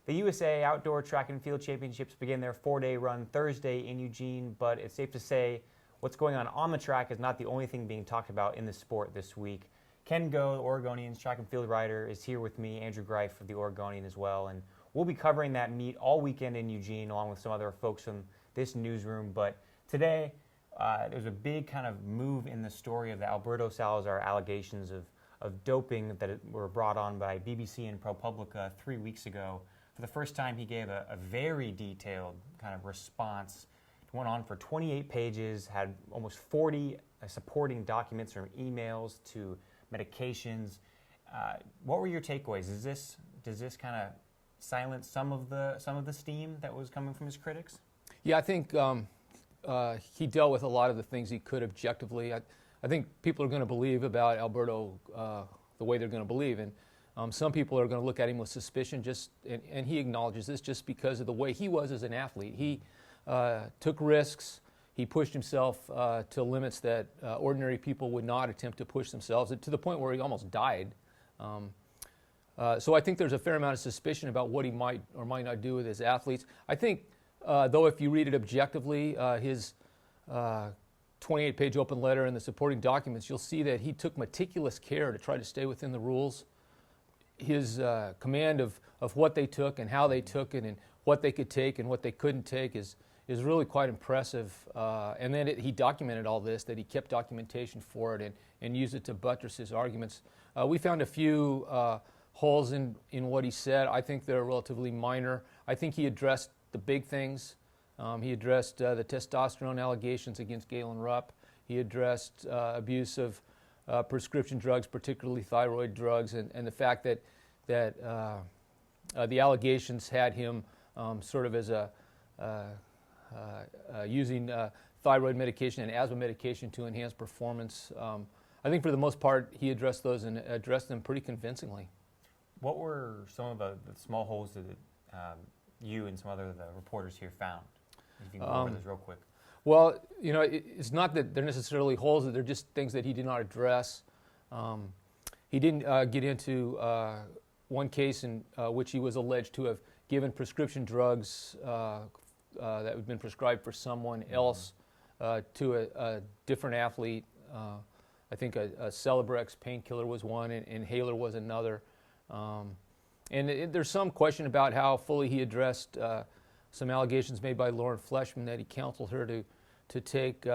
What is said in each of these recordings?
The USA Outdoor Track and Field Championships begin their 4-day run Thursday in Eugene, but it's safe to say what's going on the track is not the only thing being talked about in the sport this week. Ken Goe, the Oregonian's track and field rider, is here with me, Andrew Greif of the Oregonian as well, and we'll be covering that meet all weekend in Eugene along with some other folks from this newsroom. But today, there's a big kind of move in the story of the Alberto Salazar allegations of doping that were brought on by BBC and ProPublica 3 weeks ago. For the first time, he gave a very detailed kind of response. It went on for 28 pages, had almost 40 supporting documents from emails to medications. What were your takeaways? Does this kind of silence some of the steam that was coming from his critics? Yeah, I think he dealt with a lot of the things he could objectively. I think people are going to believe about Alberto the way they're going to believe, and some people are going to look at him with suspicion. And he acknowledges this just because of the way he was as an athlete. He took risks. He pushed himself to limits that ordinary people would not attempt to push themselves, to the point where he almost died. So I think there's a fair amount of suspicion about what he might or might not do with his athletes. I think, though, if you read it objectively, his 28-page open letter and the supporting documents, you'll see that he took meticulous care to try to stay within the rules. His command of what they took and how they took it and what they could take and what they couldn't take is really quite impressive. And then he documented all this, that he kept documentation for it and used it to buttress his arguments. We found a few holes in what he said. I think they're relatively minor. I think he addressed the big things. He addressed the testosterone allegations against Galen Rupp. He addressed abuse of prescription drugs, particularly thyroid drugs, and the fact that the allegations had him sort of as using thyroid medication and asthma medication to enhance performance. I think for the most part he addressed those and addressed them pretty convincingly. What were some of the small holes that you and some other the reporters here found? If you can go over those real quick. Well, it's not that they're necessarily holes, that they're just things that he did not address. He didn't get into one case in which he was alleged to have given prescription drugs that had been prescribed for someone else to a different athlete. I think a Celebrex painkiller was one, and inhaler was another. And there's some question about how fully he addressed some allegations made by Lauren Fleshman that he counseled her to take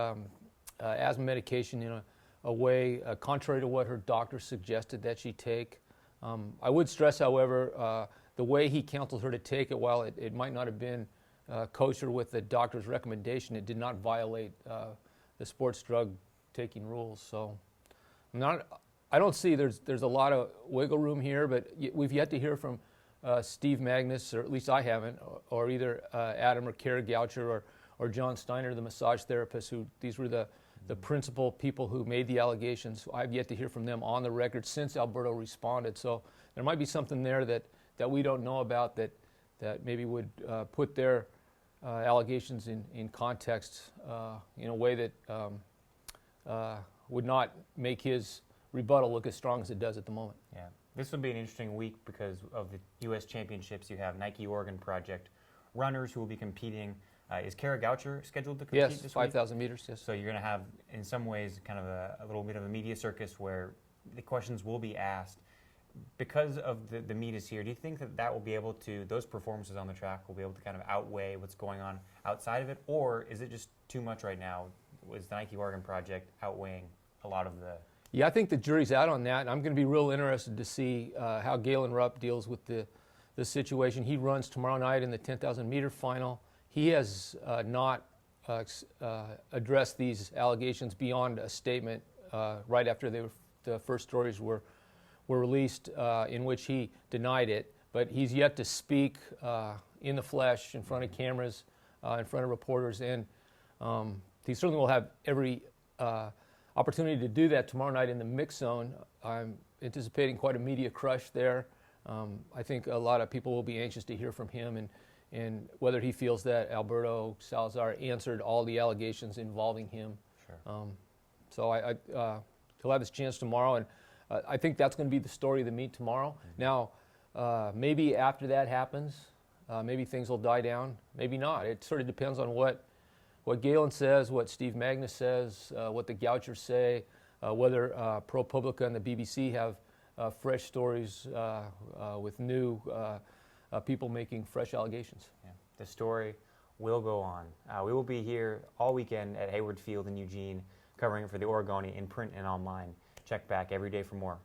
asthma medication in a way contrary to what her doctor suggested that she take. I would stress, however, the way he counseled her to take it, while it might not have been kosher with the doctor's recommendation, it did not violate the sports drug taking rules. So I don't see there's a lot of wiggle room here, but we've yet to hear from Steve Magnus, or at least I haven't, or either Adam or Kara Goucher or John Steiner, the massage therapist, these were the principal people who made the allegations. I've yet to hear from them on the record since Alberto responded. So there might be something there that we don't know about that maybe would put their allegations in context in a way that would not make his rebuttal look as strong as it does at the moment. Yeah, this will be an interesting week because of the U.S. Championships. You have Nike Oregon Project runners who will be competing. Is Kara Goucher scheduled to compete this week? Yes, 5,000 meters, yes. So you're going to have, in some ways, kind of a little bit of a media circus where the questions will be asked. Because of the meet is here, do you think that will be able to, those performances on the track will be able to kind of outweigh what's going on outside of it? Or is it just too much right now? Was the Nike Oregon Project outweighing a lot of the... Yeah, I think the jury's out on that. I'm going to be real interested to see how Galen Rupp deals with the situation. He runs tomorrow night in the 10,000 meter final. He has not addressed these allegations beyond a statement right after the first stories were released in which he denied it. But he's yet to speak in the flesh, in front of cameras, in front of reporters, and he certainly will have every opportunity to do that tomorrow night in the mix zone. I'm anticipating quite a media crush there. I think a lot of people will be anxious to hear from him and whether he feels that Alberto Salazar answered all the allegations involving him. Sure. So he'll have his chance tomorrow, and I think that's going to be the story of the meet tomorrow. Mm-hmm. Now, maybe after that happens, maybe things will die down, maybe not. It sort of depends on what Galen says, what Steve Magnus says, what the Gouchers say, whether ProPublica and the BBC have fresh stories with new people making fresh allegations. Yeah. The story will go on. We will be here all weekend at Hayward Field in Eugene, covering it for the Oregonian in print and online. Check back every day for more.